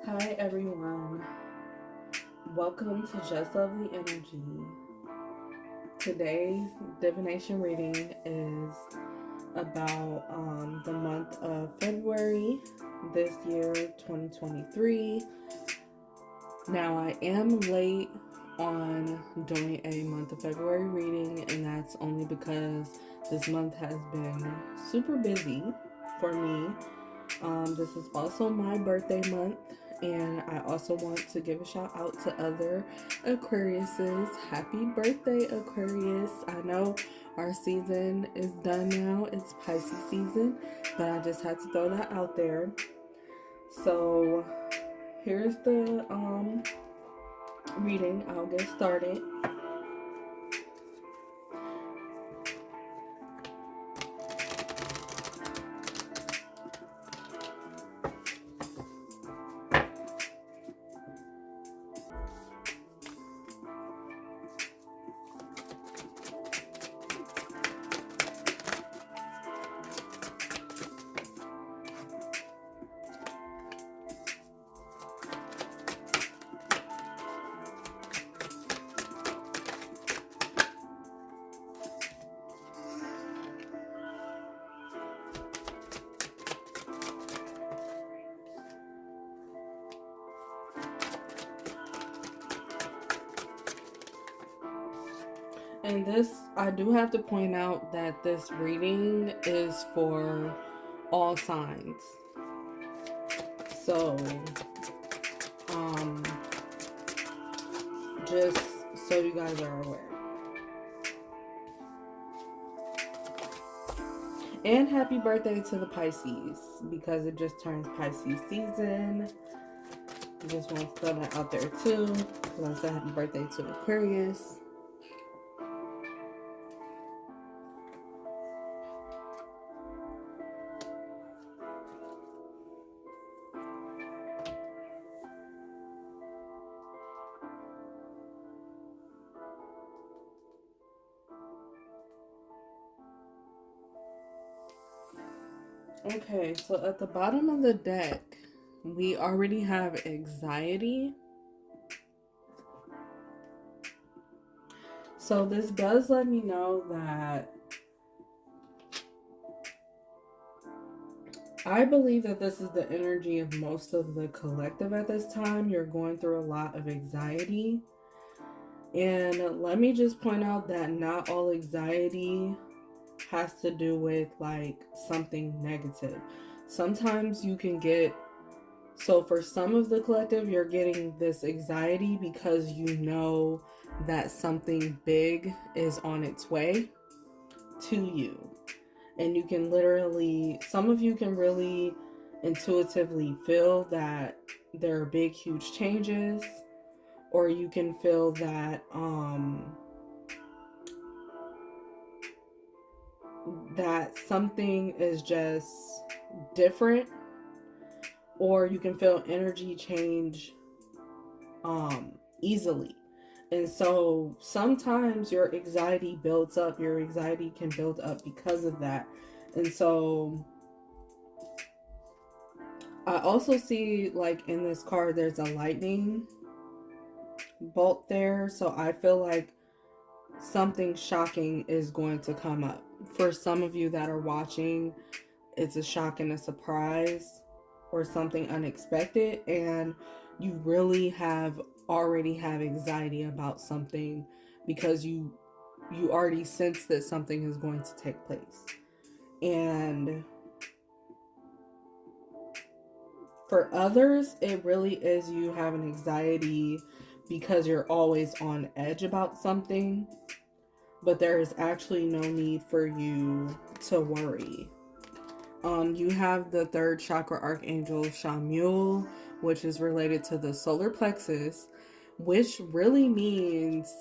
Hi everyone, welcome to Just Lovely Energy. Today's divination reading is about the month of February this year, 2023. Now, I am late on doing a month of February reading, and that's only because this month has been super busy for me. This is also my birthday month, and I also want to give a shout out to other Aquariuses. Happy birthday, Aquarius! I know our season is done now, it's Pisces season, but I just had to throw that out there. So, here's the reading. I'll get started. And this, I do have to point out that this reading is for all signs. So, um, just so you guys are aware. And happy birthday to the Pisces, because it just turns Pisces season. I just want to throw that out there too. Want to say happy birthday to Aquarius. Okay, so at the bottom of the deck, we already have anxiety. So this does let me know that I believe that this is the energy of most of the collective at this time. You're going through a lot of anxiety. And let me just point out that not all anxiety has to do with like something negative. Sometimes you can get, so for some of the collective, you're getting this anxiety because you know that something big is on its way to you. And you can literally, some of you can really intuitively feel that there are big, huge changes, or you can feel that that something is just different, or you can feel energy change easily. And so sometimes your anxiety builds up, your anxiety can build up because of that. And so I also see, like, in this card there's a lightning bolt there, so I feel like something shocking is going to come up. For some of you that are watching, it's a shock and a surprise or something unexpected, and you really already have anxiety about something because you already sense that something is going to take place. And for others, it really is you have an anxiety because you're always on edge about something, but there is actually no need for you to worry. You have the third chakra archangel Shamuel, which is related to the solar plexus, which really means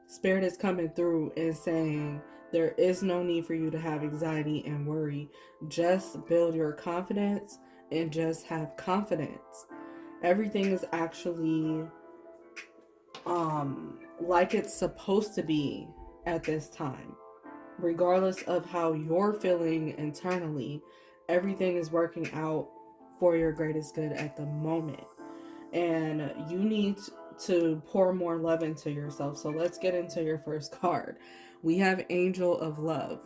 Spirit is coming through and saying there is no need for you to have anxiety and worry. Just build your confidence and just have confidence. Everything is actually like it's supposed to be at this time. Regardless of how you're feeling internally, everything is working out for your greatest good at the moment. And you need to pour more love into yourself. So let's get into your first card. We have Angel of Love.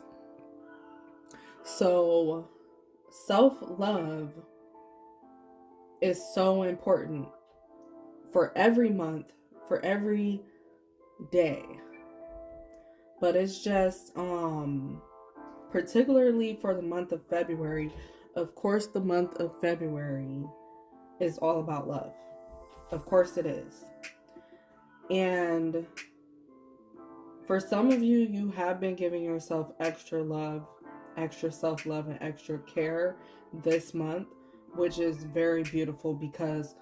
So self-love is so important for every month, for every day. But it's just particularly for the month of February. Of course, the month of February is all about love. Of course it is. And for some of you, you have been giving yourself extra love, extra self-love, and extra care this month, which is very beautiful, because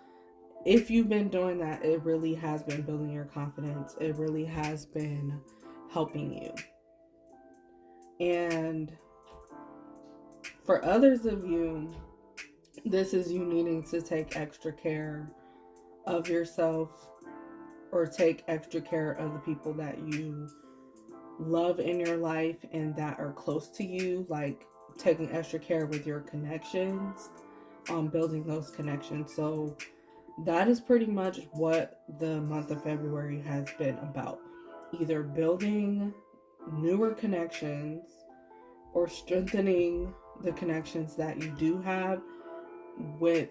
if you've been doing that, it really has been building your confidence. It really has been helping you. And for others of you, this is you needing to take extra care of yourself, or take extra care of the people that you love in your life and that are close to you, like taking extra care with your connections, building those connections. So that is pretty much what the month of February has been about. Either building newer connections or strengthening the connections that you do have with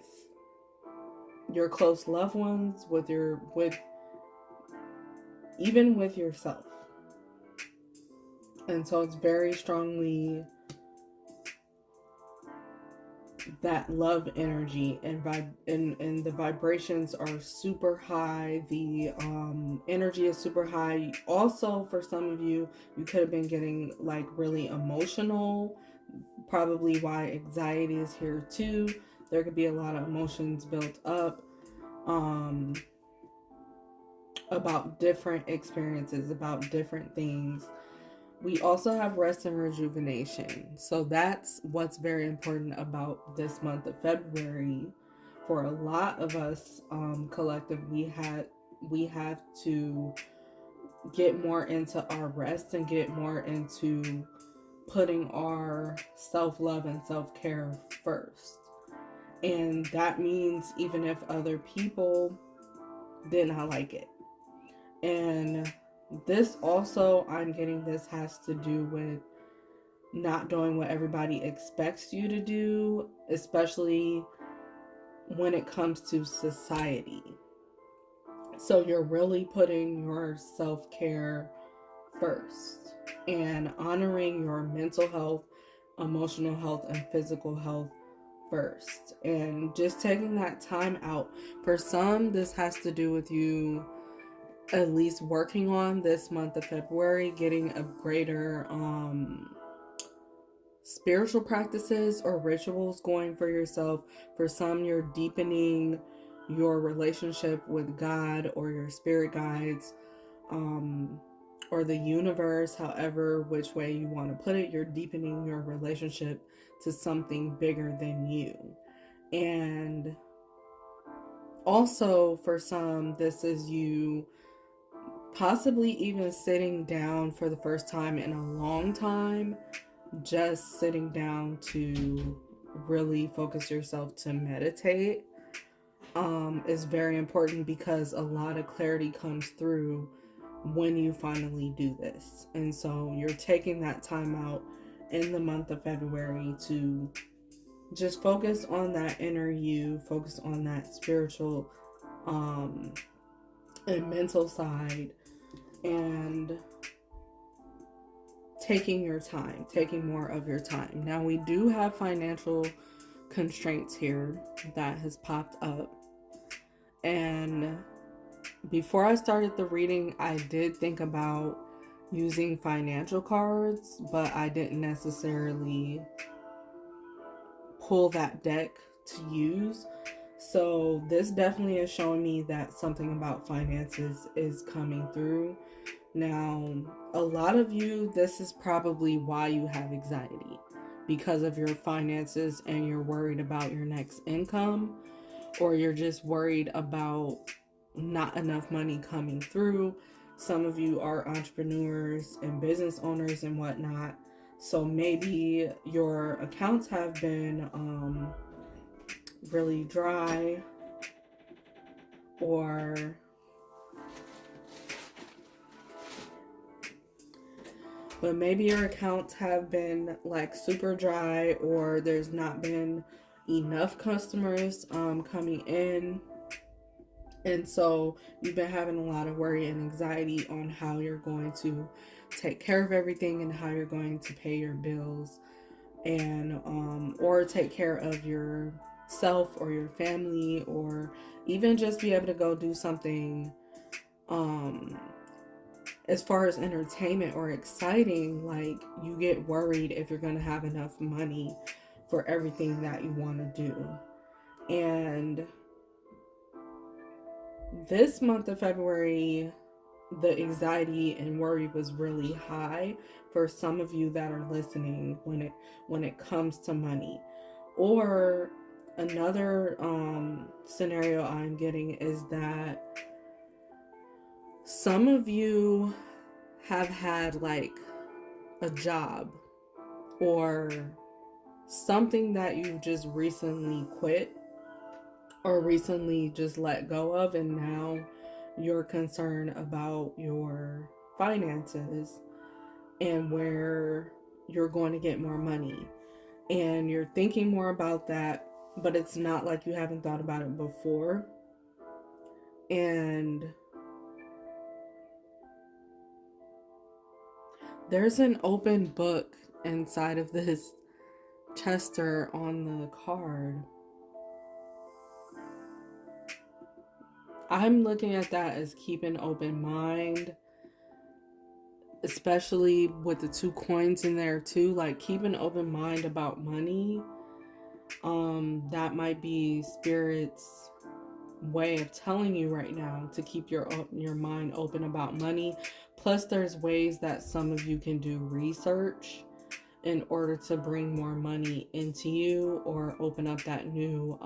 your close loved ones, with even with yourself. And so it's very strongly that love energy, and the vibrations are super high. The energy is super high. Also, for some of you, you could have been getting like really emotional, probably why anxiety is here too. There could be a lot of emotions built up about different experiences, about different things. We also have rest and rejuvenation. So that's what's very important about this month of February. For a lot of us, collective, we have to get more into our rest and get more into putting our self-love and self-care first. And that means even if other people did not like it. And this also, I'm getting this has to do with not doing what everybody expects you to do, especially when it comes to society. So you're really putting your self-care first and honoring your mental health, emotional health, and physical health first. And just taking that time out. For some, this has to do with you at least working on this month of February, getting a greater spiritual practices or rituals going for yourself. For some, you're deepening your relationship with God or your spirit guides, or the universe, however, which way you want to put it. You're deepening your relationship to something bigger than you. And also for some, this is you possibly even sitting down for the first time in a long time, just sitting down to really focus yourself to meditate, is very important, because a lot of clarity comes through when you finally do this. And so you're taking that time out in the month of February to just focus on that inner you, focus on that spiritual and mental side, and taking your time, taking more of your time. Now, we do have financial constraints here that has popped up. And before I started the reading, I did think about using financial cards, but I didn't necessarily pull that deck to use. So this definitely is showing me that something about finances is coming through. Now, a lot of you, this is probably why you have anxiety, because of your finances, and you're worried about your next income, or you're just worried about not enough money coming through. Some of you are entrepreneurs and business owners and whatnot. So maybe your accounts have been really dry, or but maybe your accounts have been like super dry, or there's not been enough customers coming in, and so you've been having a lot of worry and anxiety on how you're going to take care of everything and how you're going to pay your bills, and or take care of yourself or your family, or even just be able to go do something um as far as entertainment or exciting. Like, you get worried if you're going to have enough money for everything that you want to do. And this month of February, the anxiety and worry was really high for some of you that are listening when it comes to money. Or another scenario I'm getting is that some of you have had like a job or something that you just recently quit or recently just let go of, and now you're concerned about your finances and where you're going to get more money, and you're thinking more about that, but it's not like you haven't thought about it before. And there's an open book inside of this Chester on the card. I'm looking at that as keep an open mind, especially with the 2 coins in there too. Like, keep an open mind about money. That might be Spirit's way of telling you right now to keep your mind open about money. Plus, there's ways that some of you can do research in order to bring more money into you, or open up that new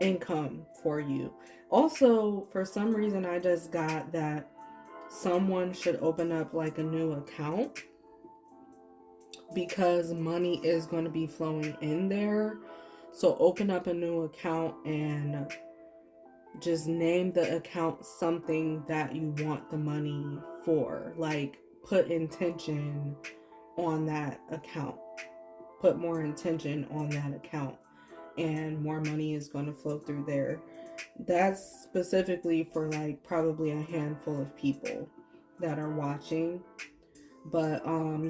income for you. Also, for some reason, I just got that someone should open up like a new account, because money is going to be flowing in there. So open up a new account and just name the account something that you want the money for. Like, put intention on that account. Put more intention on that account, and more money is going to flow through there. That's specifically for like probably a handful of people that are watching. But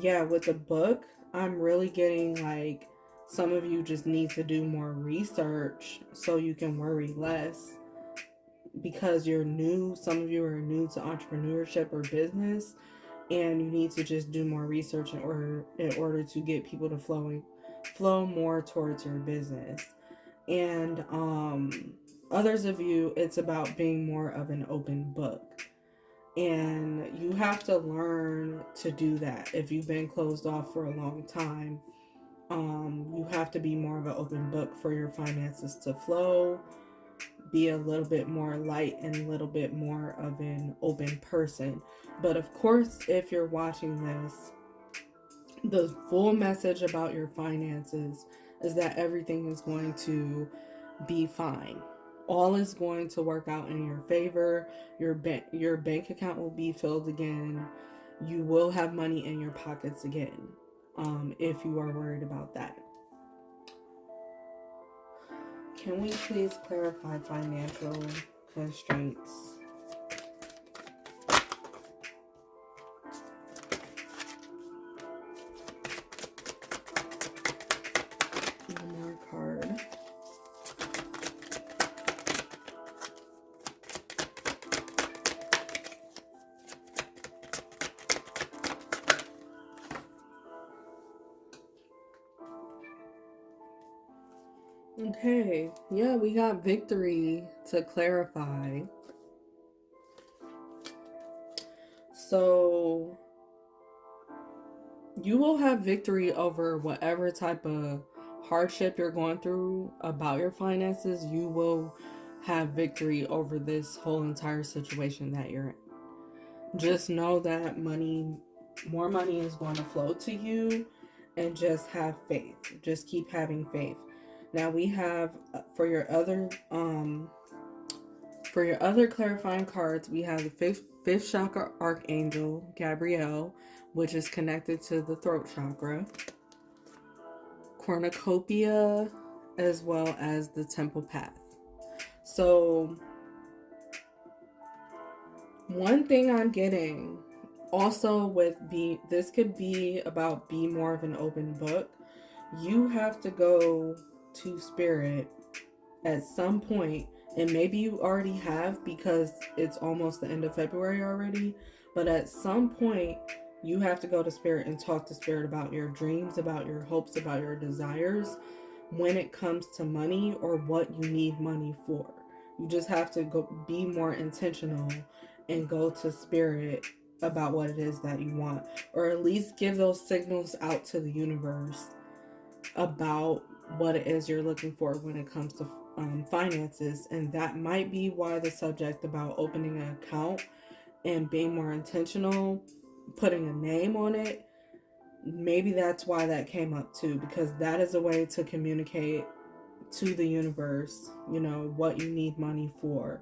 yeah, with the book, I'm really getting like some of you just need to do more research so you can worry less, because you're new. Some of you are new to entrepreneurship or business, and you need to just do more research in order to get people to flow more towards your business. And others of you, it's about being more of an open book, and you have to learn to do that. If you've been closed off for a long time, you have to be more of an open book for your finances to flow. Be a little bit more light and a little bit more of an open person. But of course, if you're watching this, the full message about your finances is that everything is going to be fine. All is going to work out in your favor. Your bank account will be filled again. You will have money in your pockets again, if you are worried about that. Can we please clarify financial constraints? One more card. Okay, yeah, we got victory to clarify. So you will have victory over whatever type of hardship you're going through about your finances. You will have victory over this whole entire situation that you're in. Just know that money more money is going to flow to you, and just have faith. Just keep having faith. Now we have for your other clarifying cards, we have the fifth chakra archangel, Gabriel, which is connected to the throat chakra, cornucopia, as well as the temple path. So one thing I'm getting also with this could be about be more of an open book. You have to go to spirit at some point, and maybe you already have because it's almost the end of February already, but at some point you have to go to spirit and talk to spirit about your dreams, about your hopes, about your desires when it comes to money or what you need money for. You just have to go be more intentional and go to spirit about what it is that you want, or at least give those signals out to the universe about what it is you're looking for when it comes to finances. And that might be why the subject about opening an account and being more intentional, putting a name on it, maybe that's why that came up too, because that is a way to communicate to the universe, what you need money for.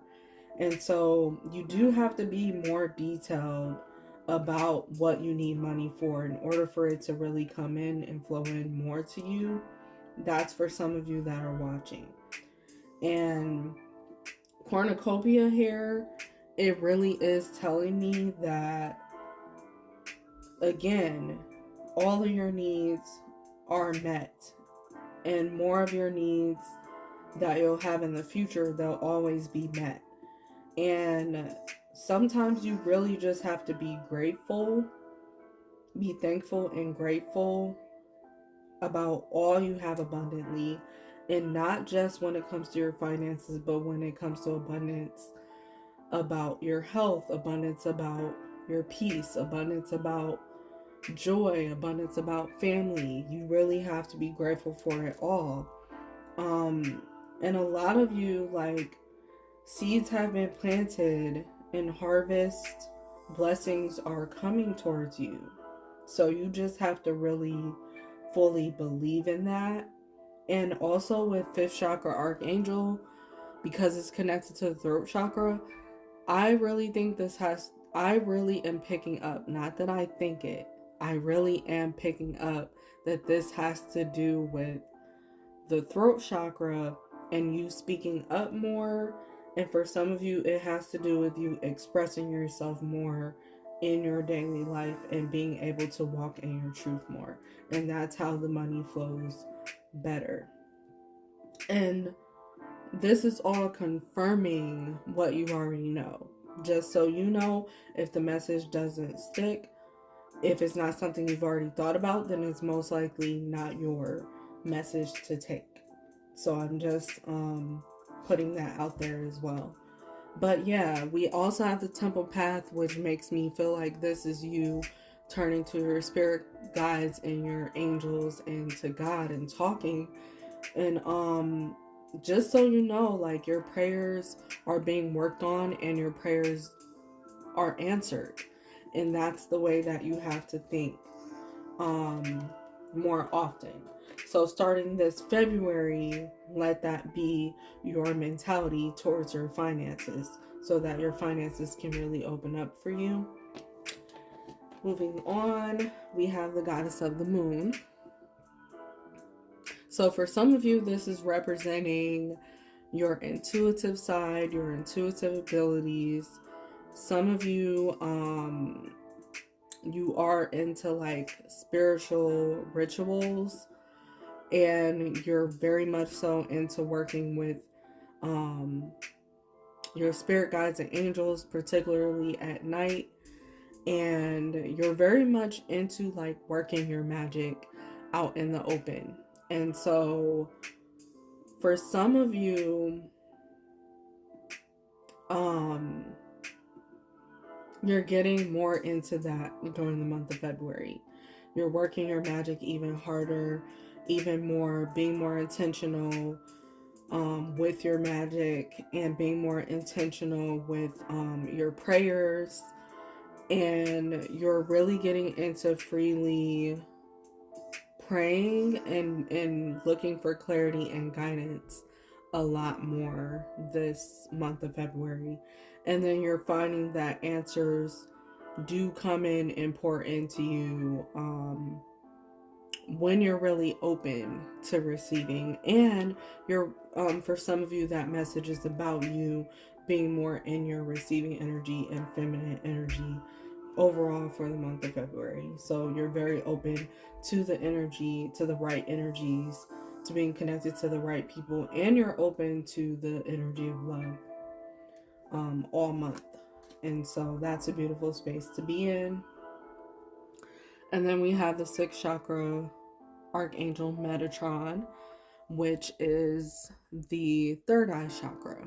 And so you do have to be more detailed about what you need money for in order for it to really come in and flow in more to you. That's for some of you that are watching. And cornucopia here, it really is telling me that, again, all of your needs are met, and more of your needs that you'll have in the future, they'll always be met. And sometimes you really just have to be grateful, be thankful and grateful about all you have abundantly, and not just when it comes to your finances, but when it comes to abundance about your health, abundance about your peace, abundance about joy, abundance about family. You really have to be grateful for it all. And a lot of you, like, seeds have been planted and harvest blessings are coming towards you. So you just have to really fully believe in that. And also with fifth chakra archangel, because it's connected to the throat chakra, I really am picking up, not that I think it, I really am picking up that this has to do with the throat chakra and you speaking up more. And for some of you, it has to do with you expressing yourself more in your daily life and being able to walk in your truth more. And that's how the money flows better. And this is all confirming what you already know. Just so you know, if the message doesn't stick, if it's not something you've already thought about, then it's most likely not your message to take. So I'm just putting that out there as well. But yeah, we also have the temple path, which makes me feel like this is you turning to your spirit guides and your angels and to God and talking. And just so you know, like, your prayers are being worked on and your prayers are answered. And that's the way that you have to think more often. So starting this February, let that be your mentality towards your finances so that your finances can really open up for you. Moving on, we have the goddess of the moon. So for some of you, this is representing your intuitive side, your intuitive abilities. Some of you, you are into like spiritual rituals, and you're very much so into working with your spirit guides and angels, particularly at night. And you're very much into like working your magic out in the open. And so for some of you, you're getting more into that during the month of February. You're working your magic even harder, even more, being more intentional with your magic, and being more intentional with your prayers and you're really getting into freely praying and looking for clarity and guidance a lot more this month of February. And then you're finding that answers do come in and pour into you when you're really open to receiving. And you're for some of you, that message is about you being more in your receiving energy and feminine energy overall for the month of February. So you're very open to the energy, to the right energies, to being connected to the right people, and you're open to the energy of love all month. And so that's a beautiful space to be in. And then we have the sixth chakra archangel Metatron, which is the third eye chakra.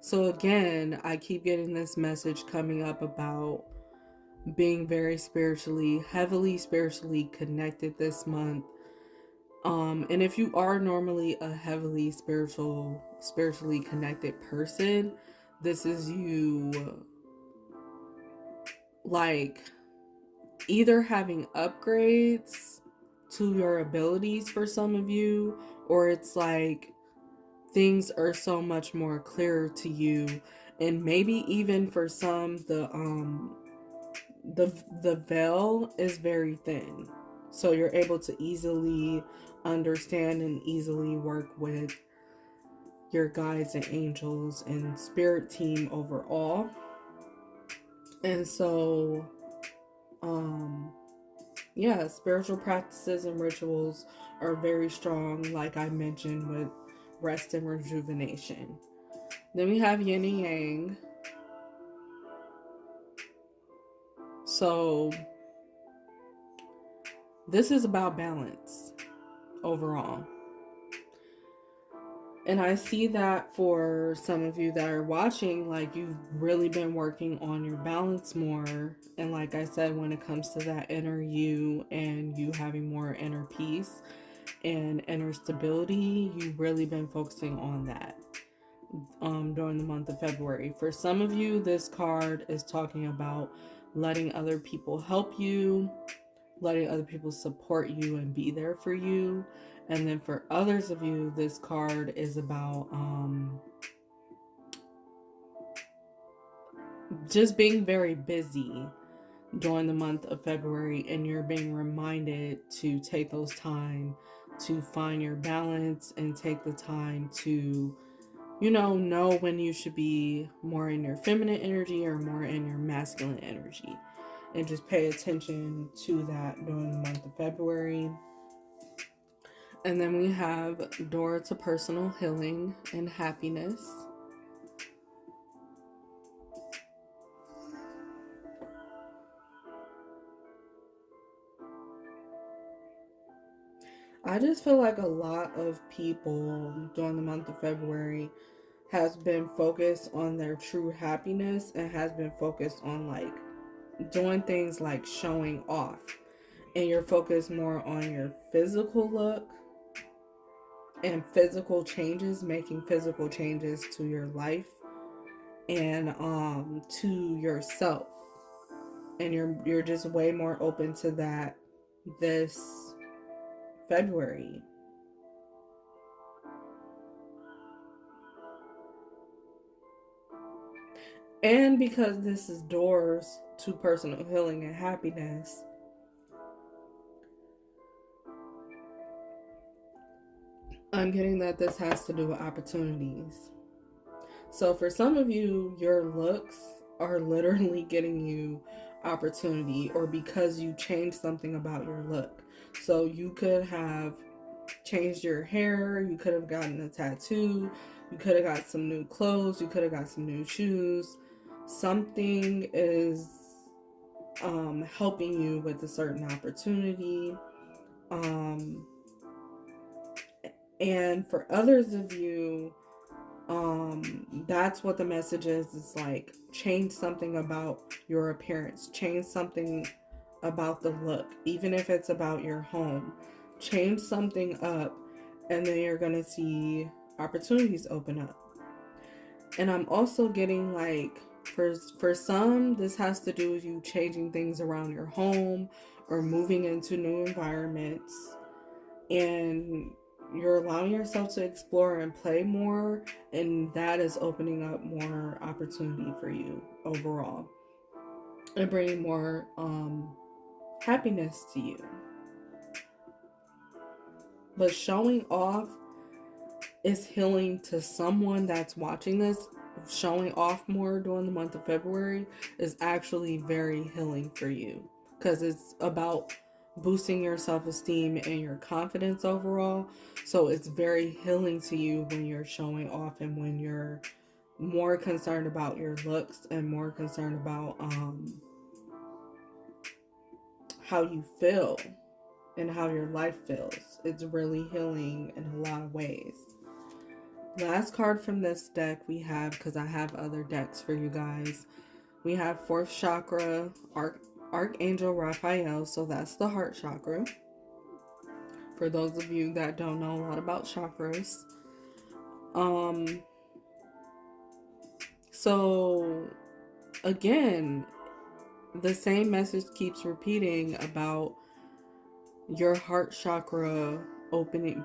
So again, I keep getting this message coming up about being very heavily spiritually connected this month. And if you are normally a heavily spiritually connected person, this is you like either having upgrades to your abilities for some of you, or it's like things are so much more clearer to you, and maybe even for some the veil is very thin, so you're able to easily understand and easily work with your guides and angels and spirit team overall. And so yeah, spiritual practices and rituals are very strong, like I mentioned, with rest and rejuvenation. Then we have yin and yang. So this is about balance overall. And I see that for some of you that are watching, like you've really been working on your balance more. And like I said, when it comes to that inner you and you having more inner peace and inner stability, you've really been focusing on that during the month of February. For some of you, this card is talking about letting other people help you, letting other people support you and be there for you. And then for others of you, this card is about just being very busy during the month of February, and you're being reminded to take those time to find your balance and take the time to know when you should be more in your feminine energy or more in your masculine energy, and just pay attention to that during the month of February. And then we have door to personal healing and happiness. I just feel like a lot of people during the month of February has been focused on their true happiness and has been focused on like doing things like showing off. And you're focused more on your physical look and physical changes, making physical changes to your life and to yourself. And you're just way more open to that this February. And because this is doors to personal healing and happiness, I'm getting that this has to do with opportunities. So for some of you, your looks are literally getting you opportunity, or because you changed something about your look. So you could have changed your hair, you could have gotten a tattoo, you could have got some new clothes, you could have got some new shoes. Something is helping you with a certain opportunity. And for others of you, that's what the message is. It's like change something about your appearance, change something about the look, even if it's about your home. Change something up, and then you're gonna see opportunities open up. And I'm also getting like For some, this has to do with you changing things around your home or moving into new environments, and you're allowing yourself to explore and play more, and that is opening up more opportunity for you overall and bringing more happiness to you. But showing off is healing to someone that's watching this. Showing off more during the month of February is actually very healing for you, because it's about boosting your self-esteem and your confidence overall. So it's very healing to you when you're showing off and when you're more concerned about your looks and more concerned about how you feel and how your life feels. It's really healing in a lot of ways. Last card from this deck we have, because I have other decks for you guys, we have fourth chakra, Archangel Raphael, so that's the heart chakra. For those of you that don't know a lot about chakras. So again, the same message keeps repeating about your heart chakra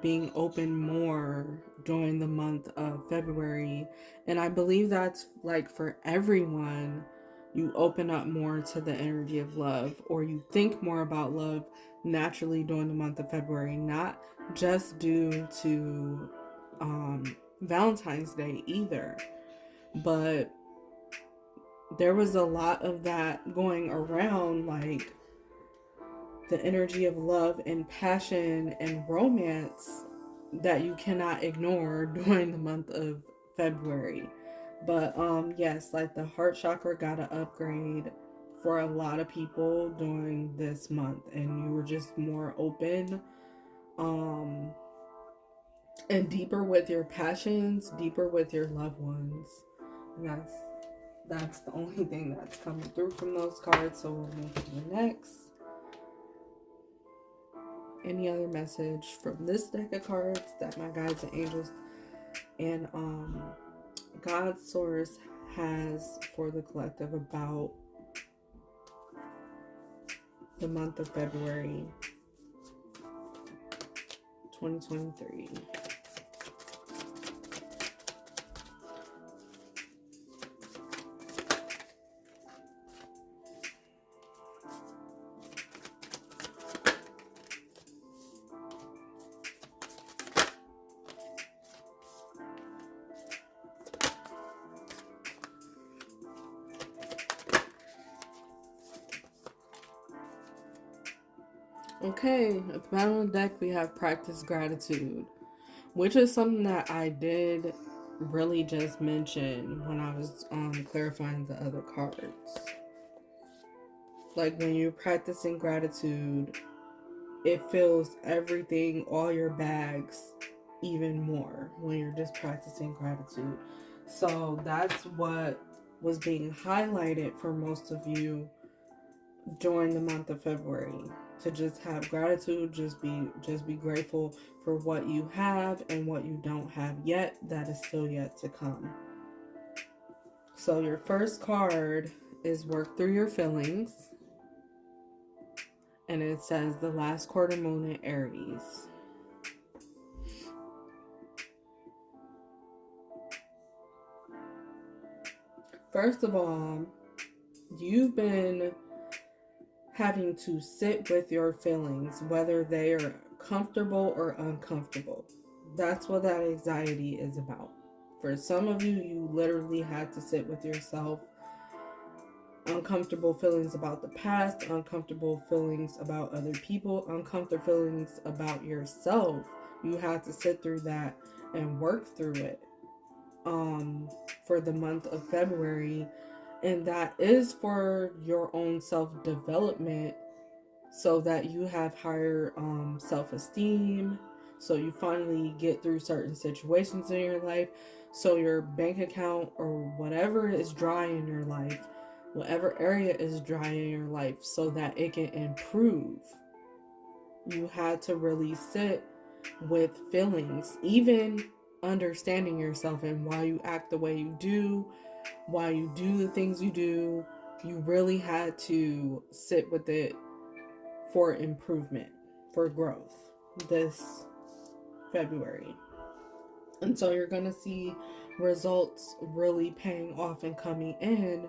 being open more during the month of February. And I believe that's like for everyone. You open up more to the energy of love, or you think more about love naturally during the month of February, not just due to Valentine's Day either. But there was a lot of that going around, like the energy of love and passion and romance that you cannot ignore during the month of February. But yes, like the heart chakra got an upgrade for a lot of people during this month, and you were just more open and deeper with your passions, deeper with your loved ones. And that's the only thing that's coming through from those cards. So we'll move to the next. Any other message from this deck of cards that my guides and angels and God Source has for the collective about the month of February 2023? Okay, at the bottom of the deck we have practice gratitude, which is something that I did really just mention when I was clarifying the other cards. Like when you're practicing gratitude, it fills everything, all your bags, even more when you're just practicing gratitude. So that's what was being highlighted for most of you during the month of February, to just have gratitude, just be grateful for what you have and what you don't have yet that is still yet to come. So your first card is work through your feelings, and it says the last quarter moon in Aries. First of all, you've been having to sit with your feelings, whether they are comfortable or uncomfortable. That's what that anxiety is about. For some of you, you literally had to sit with yourself. Uncomfortable feelings about the past, uncomfortable feelings about other people, uncomfortable feelings about yourself. You had to sit through that and work through it for the month of February. And that is for your own self-development, so that you have higher self-esteem, so you finally get through certain situations in your life, so your bank account or whatever is dry in your life, whatever area is dry in your life, so that it can improve. You had to really sit with feelings, even understanding yourself and why you act the way you do, why you do the things you do. You really had to sit with it for improvement, for growth this February. And so you're going to see results really paying off and coming in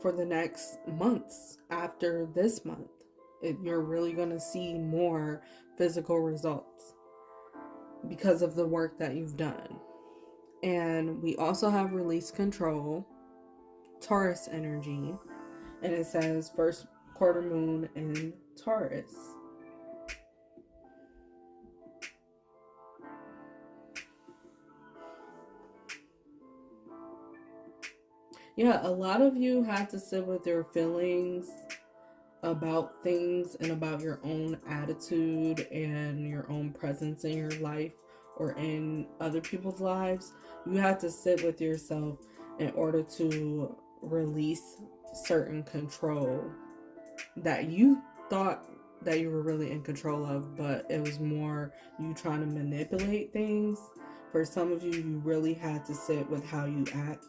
for the next months after this month. You're really going to see more physical results because of the work that you've done. And we also have release control, Taurus energy, and it says first quarter moon in Taurus. Yeah, a lot of you have to sit with your feelings about things and about your own attitude and your own presence in your life or in other people's lives. You have to sit with yourself in order to release certain control that you thought that you were really in control of, but it was more you trying to manipulate things. For some of you, you really had to sit with how you act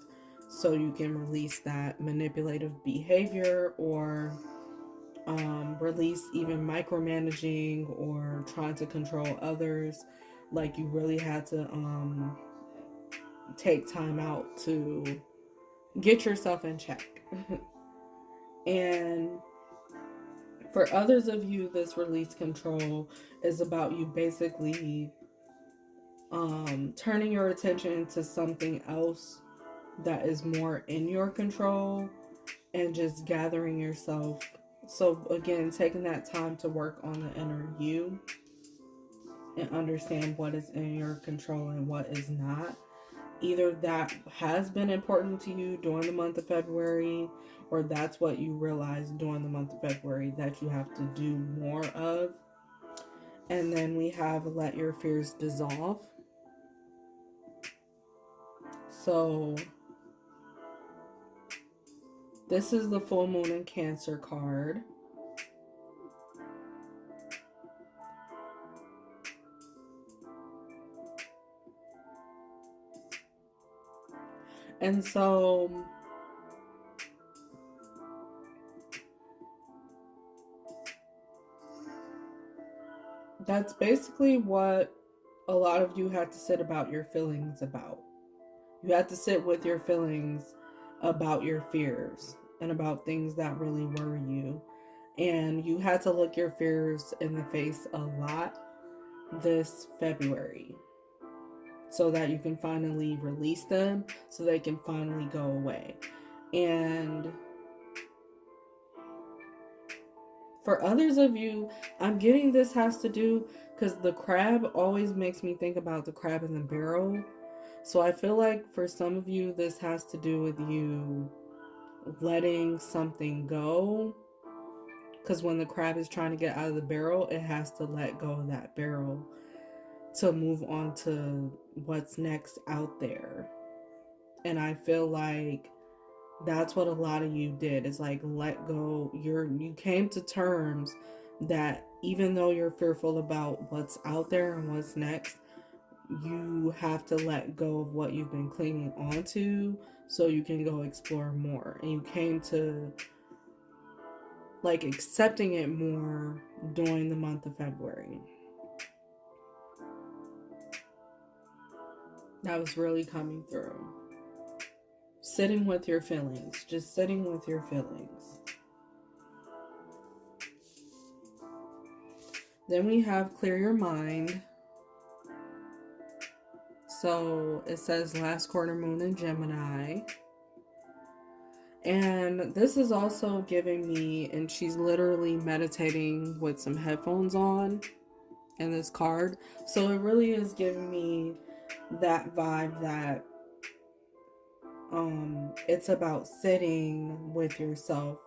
so you can release that manipulative behavior or release even micromanaging or trying to control others. Like you really had to take time out to get yourself in check. And for others of you, this release control is about you basically turning your attention to something else that is more in your control and just gathering yourself. So again, taking that time to work on the inner you and understand what is in your control and what is not. Either that has been important to you during the month of February, or that's what you realize during the month of February that you have to do more of. And then we have let your fears dissolve. So this is the full moon in Cancer card. And so that's basically what a lot of you had to sit about your feelings about. You had to sit with your feelings about your fears and about things that really worry you. And you had to look your fears in the face a lot this February so that you can finally release them, so they can finally go away. And for others of you, I'm getting this has to do because the crab always makes me think about the crab in the barrel. So I feel like for some of you, this has to do with you letting something go. Because when the crab is trying to get out of the barrel, it has to let go of that barrel to move on to what's next out there. And I feel like that's what a lot of you did, is like let go. You came to terms that even though you're fearful about what's out there and what's next, you have to let go of what you've been clinging onto so you can go explore more. And you came to like accepting it more during the month of February. That was really coming through. Sitting with your feelings, just sitting with your feelings. Then we have clear your mind. So it says last quarter moon in Gemini. And this is also giving me, and she's literally meditating with some headphones on in this card. So it really is giving me that vibe that it's about sitting with yourself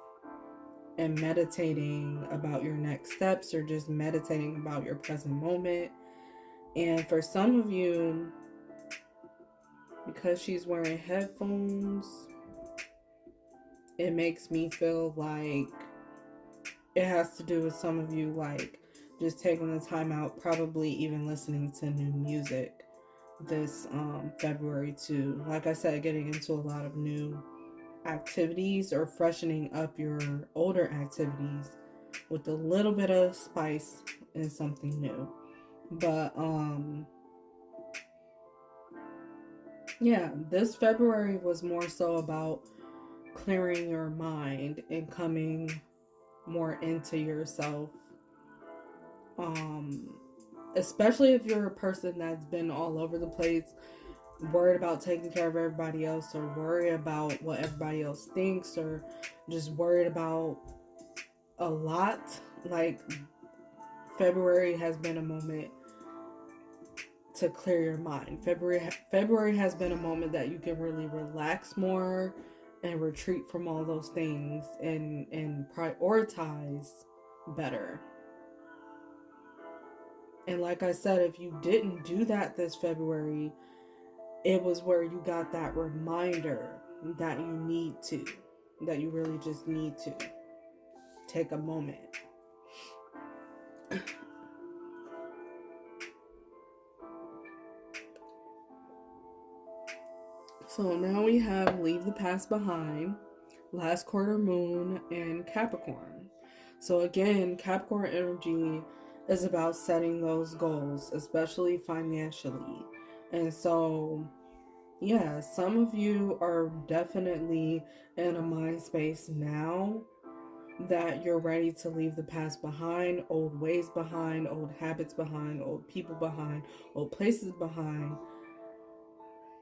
and meditating about your next steps, or just meditating about your present moment. And for some of you, because she's wearing headphones, it makes me feel like it has to do with some of you like just taking the time out, probably even listening to new music this February to, like I said, getting into a lot of new activities or freshening up your older activities with a little bit of spice and something new. But yeah, this February was more so about clearing your mind and coming more into yourself. Um Especially if you're a person that's been all over the place, worried about taking care of everybody else, or worried about what everybody else thinks, or just worried about a lot. Like, February has been a moment to clear your mind. February has been a moment that you can really relax more and retreat from all those things and prioritize better. And like I said, if you didn't do that this February, it was where you got that reminder that that you really just need to take a moment. So now we have Leave the Past Behind, Last Quarter Moon, and Capricorn. So again, Capricorn energy is about setting those goals, especially financially. And so, yeah, some of you are definitely in a mind space now that you're ready to leave the past behind, old ways behind, old habits behind, old people behind, old places behind.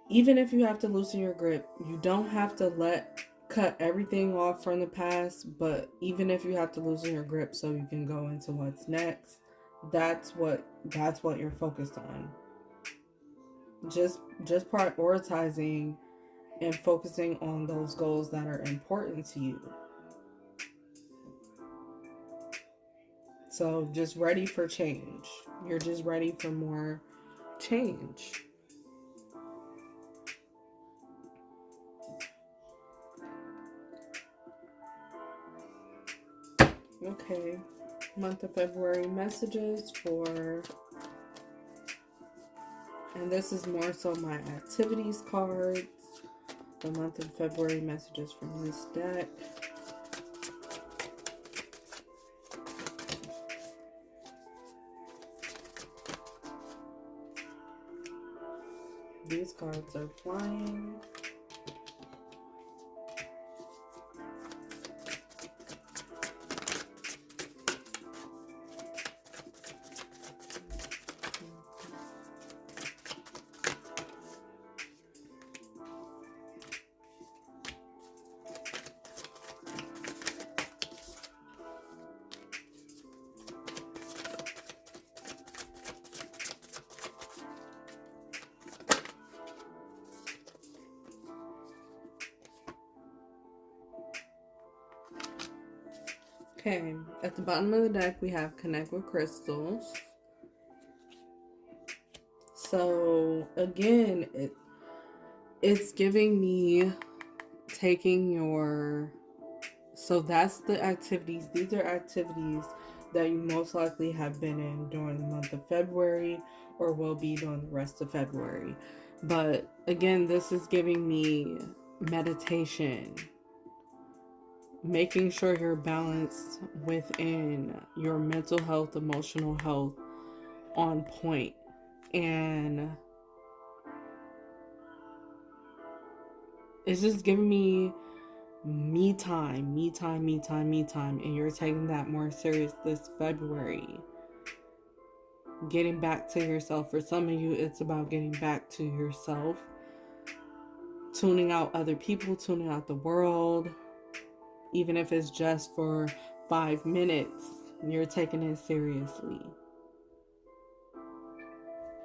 Even if you have to loosen your grip, you don't have to cut everything off from the past, but even if you have to loosen your grip so you can go into what's next, that's what you're focused on. Just prioritizing and focusing on those goals that are important to you. So just ready for change. You're just ready for more change. Okay, month of February messages for, and this is more so my activities cards. The month of February messages from this deck. These cards are flying. Okay, at the bottom of the deck we have Connect with Crystals. So again, it's giving me taking your, so that's the activities. These are activities that you most likely have been in during the month of February or will be during the rest of February. But again, this is giving me meditation, making sure you're balanced within your mental health, emotional health on point. And it's just giving me time, and you're taking that more serious this February. Getting back to yourself. For some of you, it's about getting back to yourself, tuning out other people, tuning out the world. Even if it's just for 5 minutes, you're taking it seriously.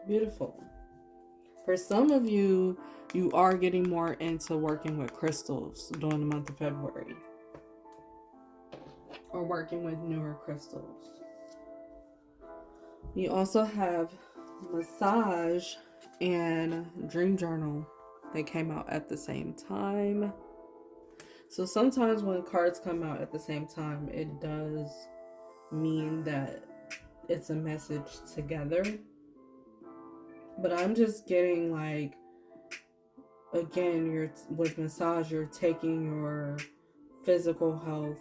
Beautiful. For some of you, you are getting more into working with crystals during the month of February, or working with newer crystals. You also have Massage and Dream Journal. They came out at the same time. So sometimes when cards come out at the same time, it does mean that it's a message together. But I'm just getting like, again, you're with massage, you're taking your physical health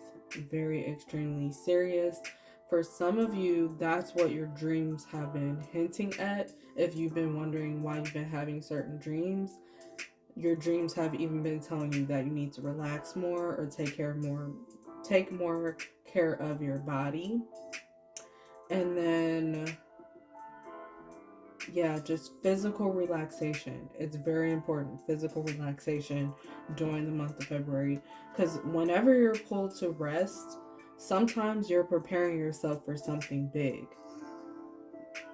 very extremely serious. For some of you, that's what your dreams have been hinting at. If you've been wondering why you've been having certain dreams, your dreams have even been telling you that you need to relax more or take more care of your body. And then, yeah, just physical relaxation. It's very important. Physical relaxation during the month of February. Because whenever you're pulled to rest, sometimes you're preparing yourself for something big.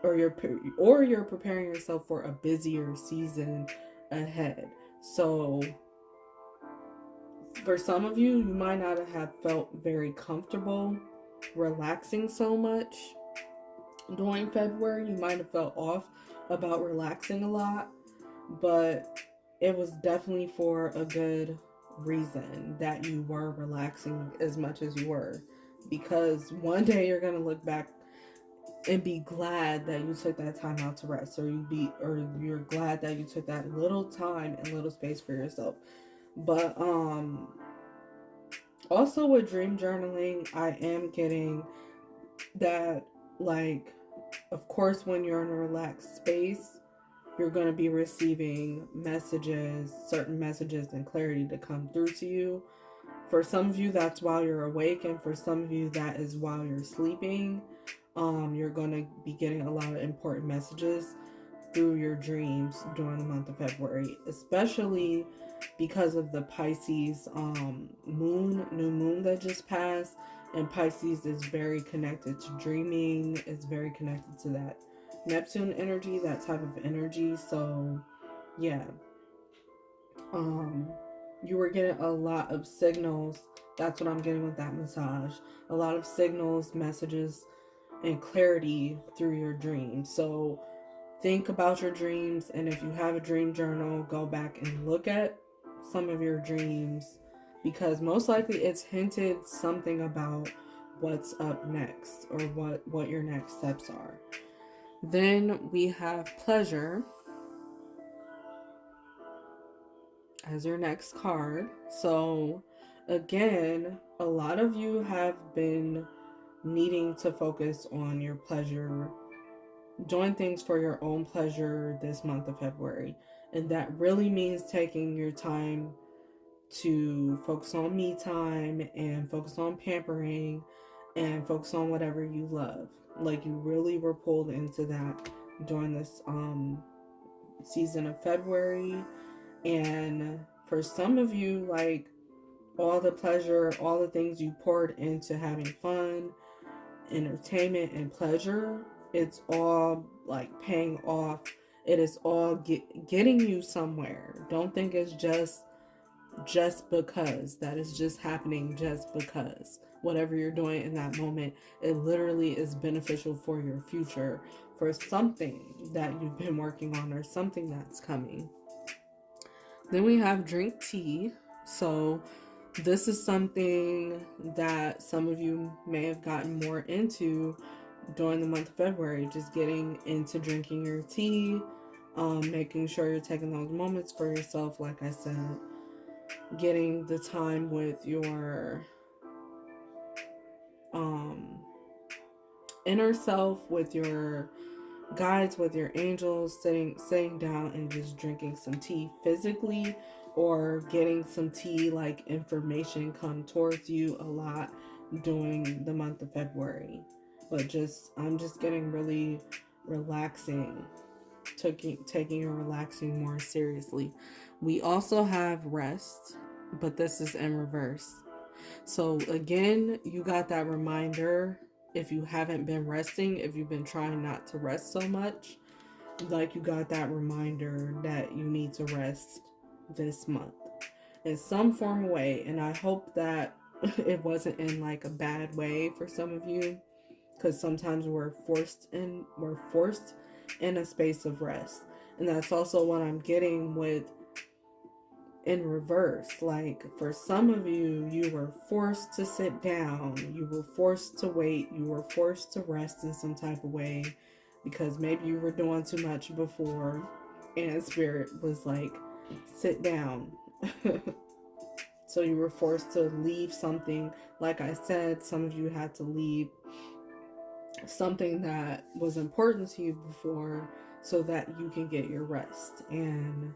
Or you're preparing yourself for a busier season ahead. So for some of you, you might not have felt very comfortable relaxing so much during February. You might have felt off about relaxing a lot, but it was definitely for a good reason that you were relaxing as much as you were. Because one day you're going to look back and be glad that you took that time out to rest, or you're glad that you took that little time and little space for yourself. But also with dream journaling, I am getting that, like, of course, when you're in a relaxed space, you're going to be receiving certain messages and clarity to come through to you. For some of you, that's while you're awake, and for some of you, that is while you're sleeping. You're going to be getting a lot of important messages through your dreams during the month of February, especially because of the Pisces new moon that just passed. And Pisces is very connected to dreaming, it's very connected to that Neptune energy, that type of energy. So yeah, you were getting a lot of signals. That's what I'm getting with that massage. A lot of signals, messages, and clarity through your dreams. So think about your dreams, and if you have a dream journal, go back and look at some of your dreams, because most likely it's hinted something about what's up next, or what your next steps are. Then we have pleasure as your next card. So again, a lot of you have been needing to focus on your pleasure, doing things for your own pleasure this month of February. And that really means taking your time to focus on me time and focus on pampering and focus on whatever you love. Like, you really were pulled into that during this season of February. And for some of you, like, all the pleasure, all the things you poured into having fun, entertainment, and pleasure, it's all like paying off. It is all getting you somewhere. Don't think it's just because that is just happening just because. Whatever you're doing in that moment, it literally is beneficial for your future, for something that you've been working on or something that's coming. Then we have drink tea. So this is something that some of you may have gotten more into during the month of February, just getting into drinking your tea, making sure you're taking those moments for yourself, like I said, getting the time with your inner self, with your guides, with your angels, sitting down and just drinking some tea physically, or getting some tea, like information come towards you a lot during the month of February. But I'm just getting really relaxing, taking your relaxing more seriously. We also have rest, but this is in reverse. So again, you got that reminder. If you haven't been resting, if you've been trying not to rest so much, like, you got that reminder that you need to rest this month in some form of way. And I hope that it wasn't in like a bad way for some of you, because sometimes we're forced in a space of rest. And that's also what I'm getting with in reverse. Like, for some of you, you were forced to sit down, you were forced to wait, you were forced to rest in some type of way because maybe you were doing too much before and Spirit was like, sit down. So you were forced to leave something. Like I said, some of you had to leave something that was important to you before so that you can get your rest. And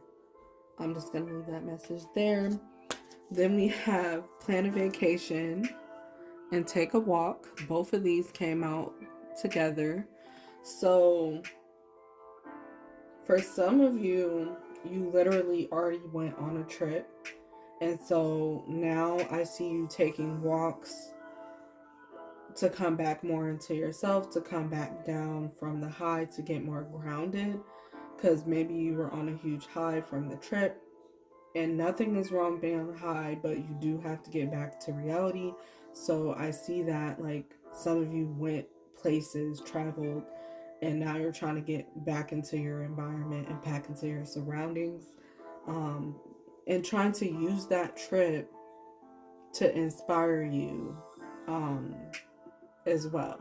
I'm just going to leave that message there. Then we have plan a vacation and take a walk. Both of these came out together. So for some of you, you literally already went on a trip. And so now I see you taking walks to come back more into yourself, to come back down from the high, to get more grounded. Because maybe you were on a huge high from the trip. And nothing is wrong being on a high, but you do have to get back to reality. So I see that like some of you went places, traveled, and now you're trying to get back into your environment and back into your surroundings. And trying to use that trip to inspire you as well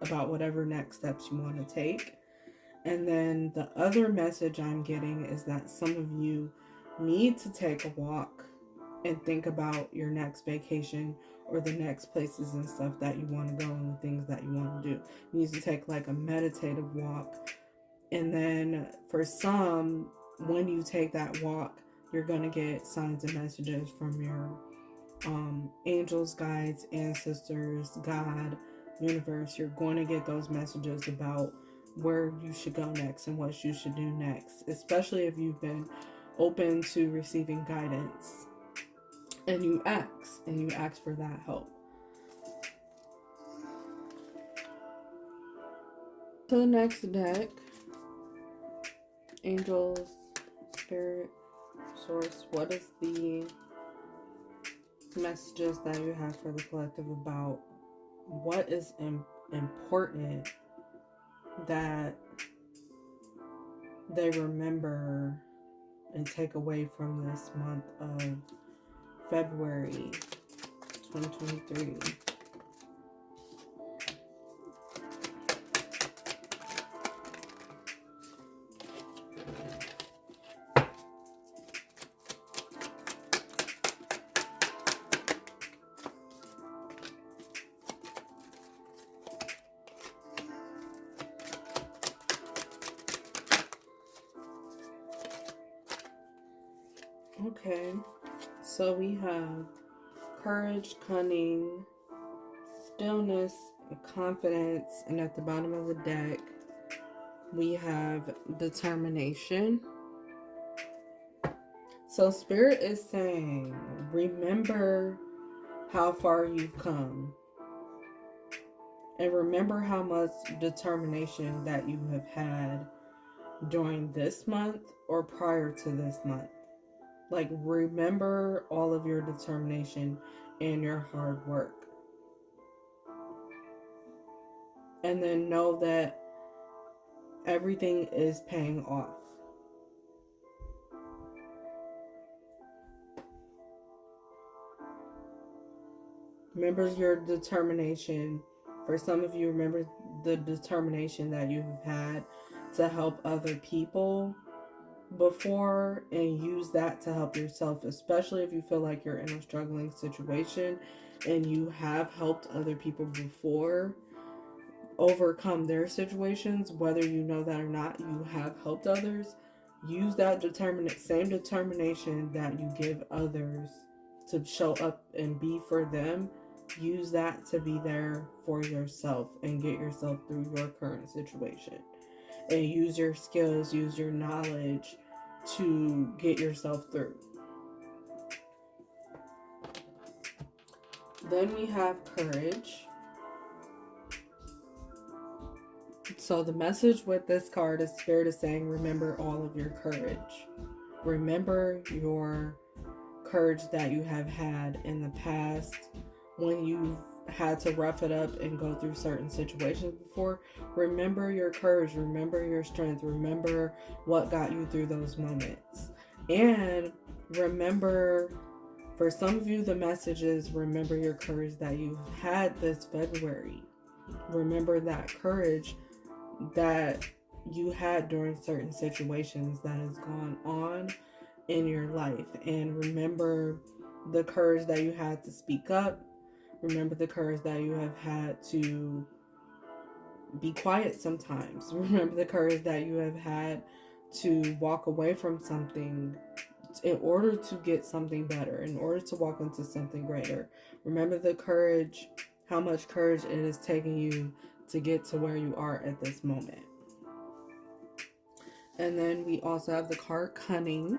about whatever next steps you want to take. And then the other message I'm getting is that some of you need to take a walk and think about your next vacation or the next places and stuff that you want to go and the things that you want to do. You need to take like a meditative walk. And then for some, when you take that walk, you're going to get signs and messages from your angels, guides, ancestors, God, universe. You're going to get those messages about where you should go next and what you should do next, especially if you've been open to receiving guidance and you ask for that help. To the next deck, angels, spirit, source, what is the messages that you have for the collective about what is important that they remember and take away from this month of February 2023? Okay, so we have courage, cunning, stillness, and confidence, and at the bottom of the deck, we have determination. So Spirit is saying, remember how far you've come, and remember how much determination that you have had during this month or prior to this month. Like, remember all of your determination and your hard work. And then know that everything is paying off. Remember your determination. For some of you, remember the determination that you've had to help other people before, and use that to help yourself, especially if you feel like you're in a struggling situation and you have helped other people before overcome their situations. Whether you know that or not, you have helped others. Use that same determination that you give others to show up and be for them. Use that to be there for yourself and get yourself through your current situation. And use your skills, use your knowledge to get yourself through. Then we have courage. So the message with this card is Spirit is saying, remember all of your courage. Remember your courage that you have had in the past when you've had to rough it up and go through certain situations before. Remember your courage, remember your strength, remember what got you through those moments. And remember, for some of you, the message is remember your courage that you've had this February. Remember that courage that you had during certain situations that has gone on in your life. And remember the courage that you had to speak up. Remember the courage that you have had to be quiet sometimes. Remember the courage that you have had to walk away from something in order to get something better, in order to walk into something greater. Remember the courage, how much courage it has taken you to get to where you are at this moment. And then we also have the card Cunning.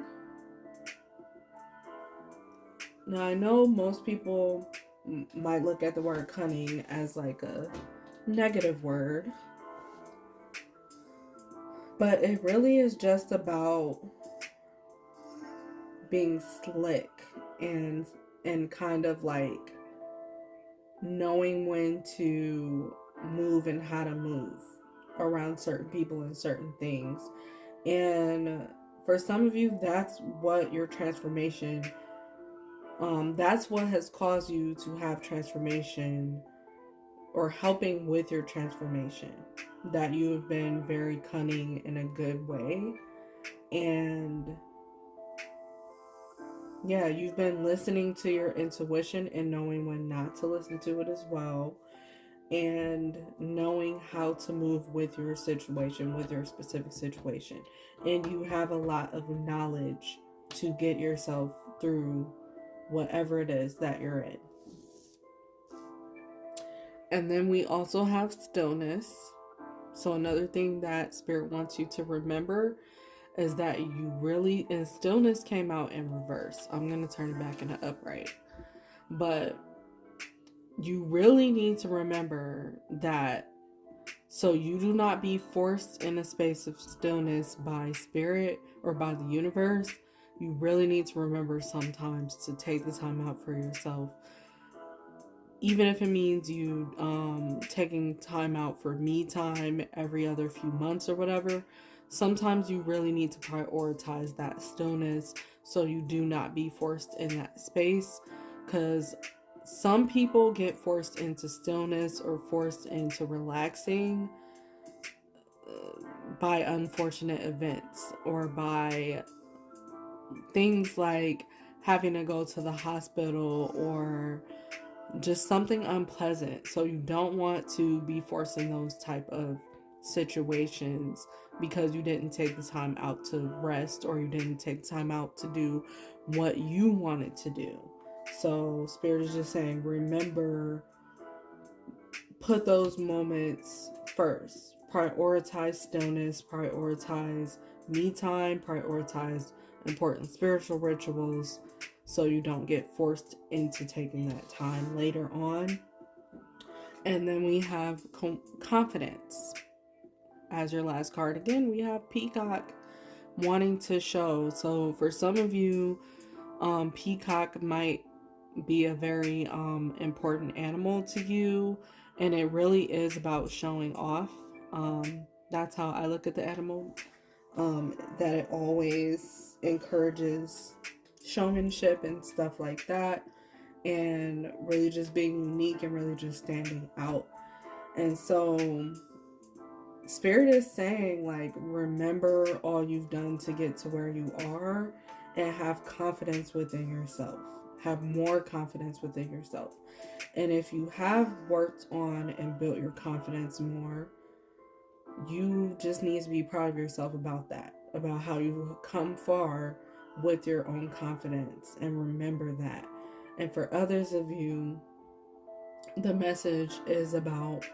Now, I know most people might look at the word cunning as like a negative word, but it really is just about being slick and kind of like knowing when to move and how to move around certain people and certain things. And for some of you, that's what your transformation, that's what has caused you to have transformation, or helping with your transformation, that you have been very cunning in a good way. And yeah, you've been listening to your intuition and knowing when not to listen to it as well, and knowing how to move with your situation, with your specific situation. And you have a lot of knowledge to get yourself through whatever it is that you're in. And then we also have stillness. So another thing that Spirit wants you to remember is that you really, and stillness came out in reverse. I'm going to turn it back into upright. But you really need to remember that, so you do not be forced in a space of stillness by Spirit or by the universe. You really need to remember sometimes to take the time out for yourself. Even if it means you taking time out for me time every other few months or whatever, sometimes you really need to prioritize that stillness so you do not be forced in that space. Because some people get forced into stillness or forced into relaxing by unfortunate events, or by things like having to go to the hospital, or just something unpleasant. So you don't want to be forced in those type of situations because you didn't take the time out to rest, or you didn't take time out to do what you wanted to do. So Spirit is just saying, remember, put those moments first. Prioritize stillness, prioritize me time, prioritize important spiritual rituals, so you don't get forced into taking that time later on. And then we have confidence as your last card. Again, we have Peacock, wanting to show. So for some of you, Peacock might be a very important animal to you, and it really is about showing off. That's how I look at the animal, that it always encourages showmanship and stuff like that, and really just being unique and really just standing out. And so Spirit is saying, like, remember all you've done to get to where you are, and have confidence within yourself. Have more confidence within yourself. And if you have worked on and built your confidence more, you just need to be proud of yourself about that, about how you've come far with your own confidence, and remember that. And for others of you, the message is about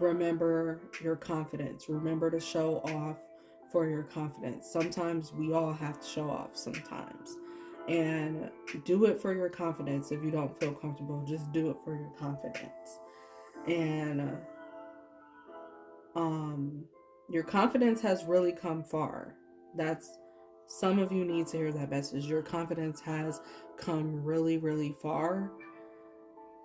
remember your confidence. Remember to show off for your confidence. Sometimes we all have to show off sometimes. And do it for your confidence. If you don't feel comfortable, just do it for your confidence. And your confidence has really come far. That's, some of you need to hear that message. Your confidence has come really, really far.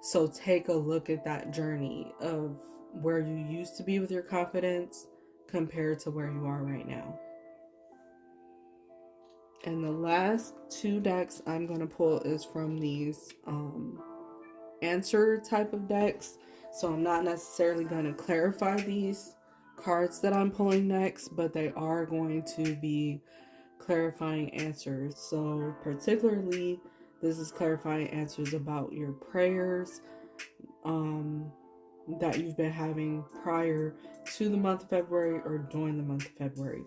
So take a look at that journey of where you used to be with your confidence compared to where you are right now. And the last two decks I'm going to pull is from these answer type of decks. So I'm not necessarily going to clarify these cards that I'm pulling next, but they are going to be clarifying answers. So particularly, this is clarifying answers about your prayers that you've been having prior to the month of February or during the month of February.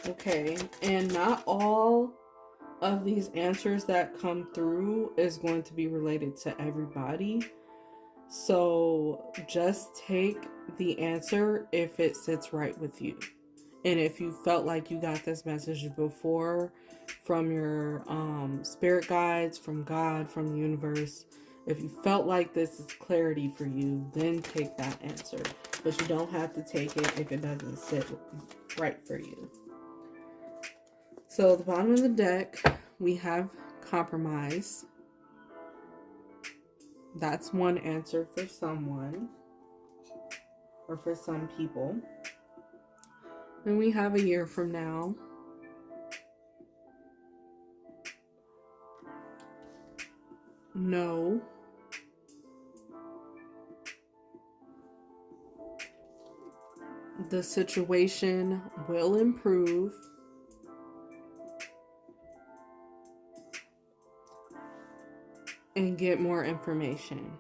Okay, and not all of these answers that come through is going to be related to everybody. So just take the answer if it sits right with you. And if you felt like you got this message before from your spirit guides, from God, from the universe, if you felt like this is clarity for you, then take that answer. But you don't have to take it if it doesn't sit right for you. So at the bottom of the deck, we have compromise. That's one answer for someone or for some people. Then we have a year from now. No. The situation will improve. And get more information.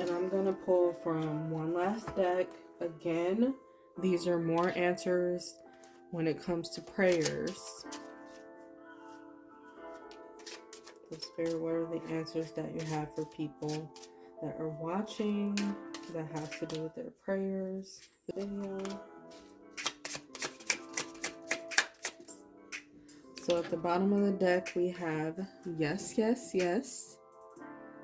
And I'm going to pull from one last deck. Again, these are more answers when it comes to prayers. So Spirit, what are the answers that you have for people that are watching that has to do with their prayers? The video. So at the bottom of the deck, we have yes, yes, yes.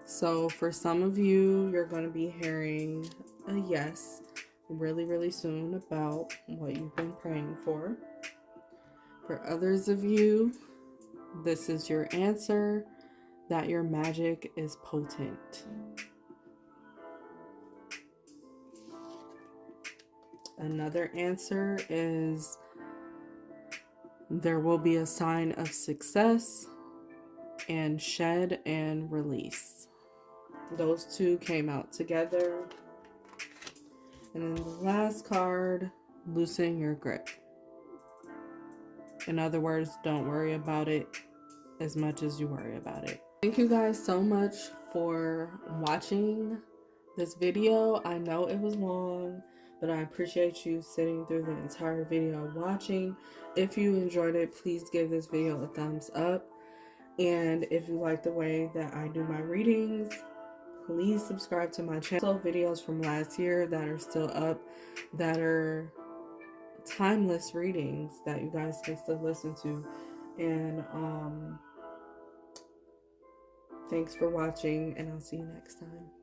So for some of you, you're going to be hearing a yes really, really soon about what you've been praying for. For others of you, this is your answer, that your magic is potent. Another answer is there will be a sign of success and shed and release. Those two came out together. And then the last card, loosen your grip. In other words, don't worry about it as much as you worry about it. Thank you guys so much for watching this video. I know it was long, but I appreciate you sitting through the entire video watching. If you enjoyed it, please give this video a thumbs up. And if you like the way that I do my readings, please subscribe to my channel. Videos from last year that are still up, that are timeless readings that you guys can still listen to. And thanks for watching, and I'll see you next time.